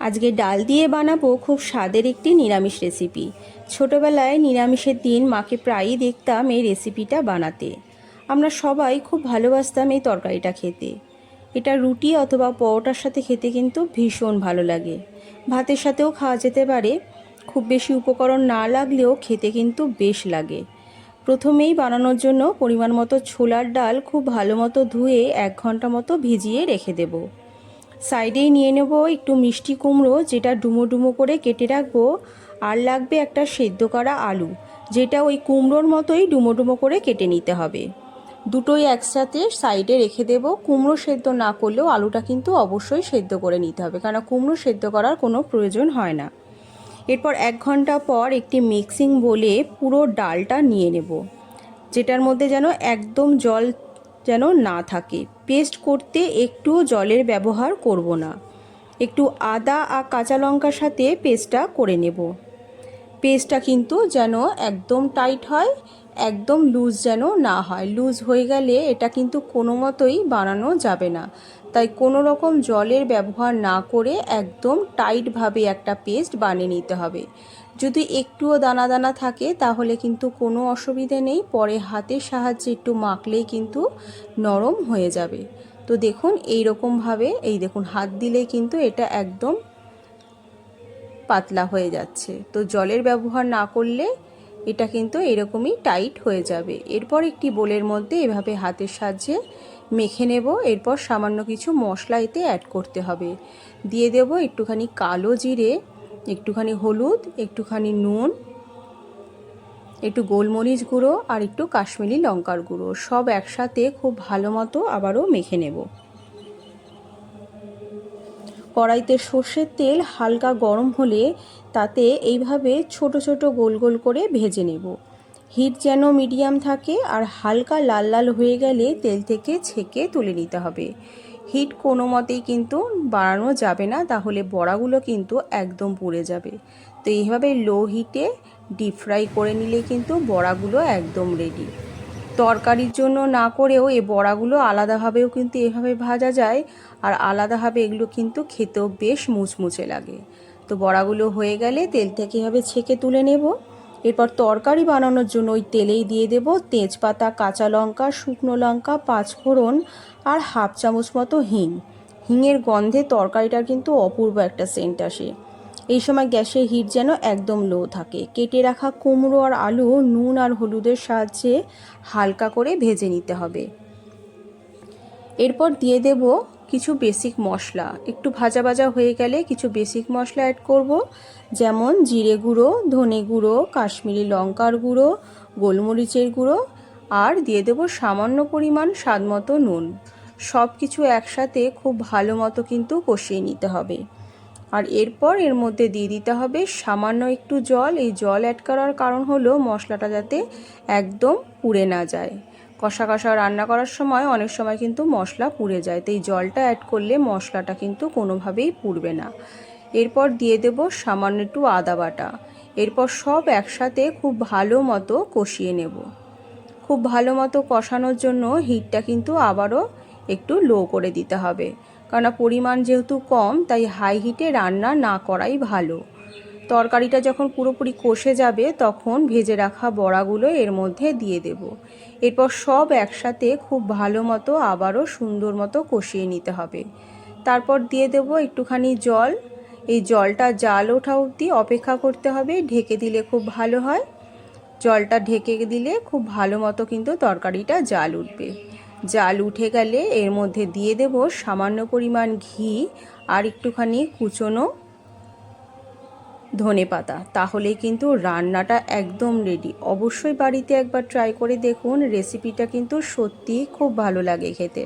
আজকে ডাল দিয়ে বানাবো খুব স্বাদের একটি নিরামিষ রেসিপি। ছোটোবেলায় নিরামিষের দিন মাকে প্রায়ই দেখতাম এই রেসিপিটা বানাতে। আমরা সবাই খুব ভালোবাসতাম এই তরকারিটা খেতে। এটা রুটি অথবা পরোটার সাথে খেতে কিন্তু ভীষণ ভালো লাগে। ভাতের সাথেও খাওয়া যেতে পারে। খুব বেশি উপকরণ না লাগলেও খেতে কিন্তু বেশ লাগে। প্রথমেই বানানোর জন্য পরিমাণ মতো ছোলার ডাল খুব ভালো মতো ধুয়ে 1 ঘন্টা মতো ভিজিয়ে রেখে দেবো। সাইডেই নিয়ে নেব একটু মিষ্টি কুমড়ো, যেটা ডুমো ডুমো করে কেটে রাখবো। আর লাগবে একটা সেদ্ধ করা আলু, যেটা ওই কুমড়োর মতোই ডুমো ডুমো করে কেটে নিতে হবে। দুটোই একসাথে সাইডে রেখে দেব। কুমড়ো সেদ্ধ না করলেও আলুটা কিন্তু অবশ্যই সেদ্ধ করে নিতে হবে, কারণ কুমড়ো সেদ্ধ করার কোনো প্রয়োজন হয় না। এরপর 1 ঘন্টা পর একটি মিক্সিং বোলে পুরো ডালটা নিয়ে নেব, যেটার মধ্যে যেন একদম জল যেন না থাকে। পেস্ট করতে একটু জলের ব্যবহার করব না। একটু আদা আর কাঁচা লঙ্কার সাথে পেস্টটা করে নেব। পেস্টটা কিন্তু যেন একদম টাইট হয়, একদম লুজ যেন না হয়। লুজ হয়ে গেলে এটা কিন্তু কোনো মতোই বানানো যাবে না। তাই কোনো রকম জলের ব্যবহার না করে একদম টাইটভাবে একটা পেস্ট বানিয়ে নিতে হবে। যদি একটুও দানা দানা থাকে তাহলে কিন্তু কোনো অসুবিধে নেই, পরে হাতের সাহায্যে একটু মাখলেই কিন্তু নরম হয়ে যাবে। তো দেখুন এই রকমভাবে, এই দেখুন হাত দিলেই কিন্তু এটা একদম পাতলা হয়ে যাচ্ছে। তো জলের ব্যবহার না করলে এটা কিন্তু এরকমই টাইট হয়ে যাবে। এরপর একটি বোলের মধ্যে এভাবে হাতের সাহায্যে মেখে নেব। এরপর সামান্য কিছু মশলা এতে অ্যাড করতে হবে। দিয়ে দেব একটুখানি কালো জিরে, একটুখানি হলুদ, একটুখানি নুন, একটু গোলমরিচ গুঁড়ো আর একটু কাশ্মীরি লঙ্কার গুঁড়ো, সব একসাথে খুব ভালো মতো আবারও মেখে নেব। কড়াইতে সর্ষের তেল হালকা গরম হলে তাতে এইভাবে ছোট ছোট গোল গোল করে ভেজে নেব। হিট যেন মিডিয়াম থাকে, আর হালকা লাল লাল হয়ে গেলে তেল থেকে ছেঁকে তুলে নিতে হবে। হিট কোনো মতেই কিন্তু বাড়ানো যাবে না, তাহলে বড়াগুলো কিন্তু একদম পুড়ে যাবে। তো এইভাবে লো হিটে ডিপ ফ্রাই করে নিলে কিন্তু বড়াগুলো একদম রেডি। তরকারির জন্য না করেও এই বড়াগুলো আলাদাভাবেও কিন্তু এভাবে ভাজা যায়, আর আলাদাভাবে এগুলো কিন্তু খেতেও বেশ মুচমুচে লাগে। তো বড়াগুলো হয়ে গেলে তেল থেকে এভাবে ছেঁকে তুলে নেব। এরপর তরকারি বানানোর জন্য ওই তেলেই দিয়ে দেব তেজপাতা, কাঁচা লঙ্কা, শুকনো লঙ্কা, 5 ফোড়ন আর হাফ চামচ মতো হিং। হিঙের গন্ধে তরকারিটার কিন্তু অপূর্ব একটা সেন্ট আসে। এই সময় গ্যাসের হিট যেন একদম লো থাকে। কেটে রাখা কুমড়ো আর আলু নুন আর হলুদের সাহায্যে হালকা করে ভেজে নিতে হবে। এরপর দিয়ে দেব কিছু বেসিক মশলা। একটু ভাজা ভাজা হয়ে গেলে কিছু বেসিক মশলা অ্যাড করব, যেমন জিরে গুঁড়ো, ধনে গুঁড়ো, কাশ্মীরি লঙ্কার গুঁড়ো, গোলমরিচের গুঁড়ো, আর দিয়ে দেব সামান্য পরিমাণ স্বাদমতো নুন। সব কিছু একসাথে খুব ভালো মতো কিন্তু কষিয়ে নিতে হবে। আর এরপর এর মধ্যে দিয়ে দিতে হবে সামান্য একটু জল। এই জল অ্যাড করার কারণ হলো মশলাটা যাতে একদম পুড়ে না যায়। কষা কষা রান্না করার সময় অনেক সময় কিন্তু মশলা পুড়ে যায়, তো এই জলটা অ্যাড করলে মশলাটা কিন্তু কোনোভাবেই পুড়বে না। এরপর দিয়ে দেব সামান্য একটু আদা বাটা। এরপর সব একসাথে খুব ভালো মতো কষিয়ে নেব। খুব ভালো মতো কষানোর জন্য হিটটা কিন্তু আবারও একটু লো করে দিতে হবে, কারণ পরিমাণ যেহেতু কম তাই হাই হিটে রান্না না করাই ভালো। তরকারিটা যখন পুরোপুরি কষে যাবে তখন ভেজে রাখা বড়াগুলো এর মধ্যে দিয়ে দেব। এরপর সব একসাথে খুব ভালো মতো আবারও সুন্দর মতো কষিয়ে নিতে হবে। তারপর দিয়ে দেব একটুখানি জল। এই জলটা জাল ওঠা অবধি অপেক্ষা করতে হবে। ঢেকে দিলে খুব ভালো হয়। জলটা ঢেকে দিলে খুব ভালো মতো কিন্তু তরকারিটা জাল উঠবে। জাল উঠে গেলে এর মধ্যে দিয়ে দেব সামান্য পরিমাণ ঘি আর একটুখানি কুচনো ধনেপাতা। তাহলেই কিন্তু রান্নাটা একদম রেডি। অবশ্যই বাড়িতে একবার ট্রাই করে দেখুন, রেসিপিটা কিন্তু সত্যিই খুব ভালো লাগে খেতে।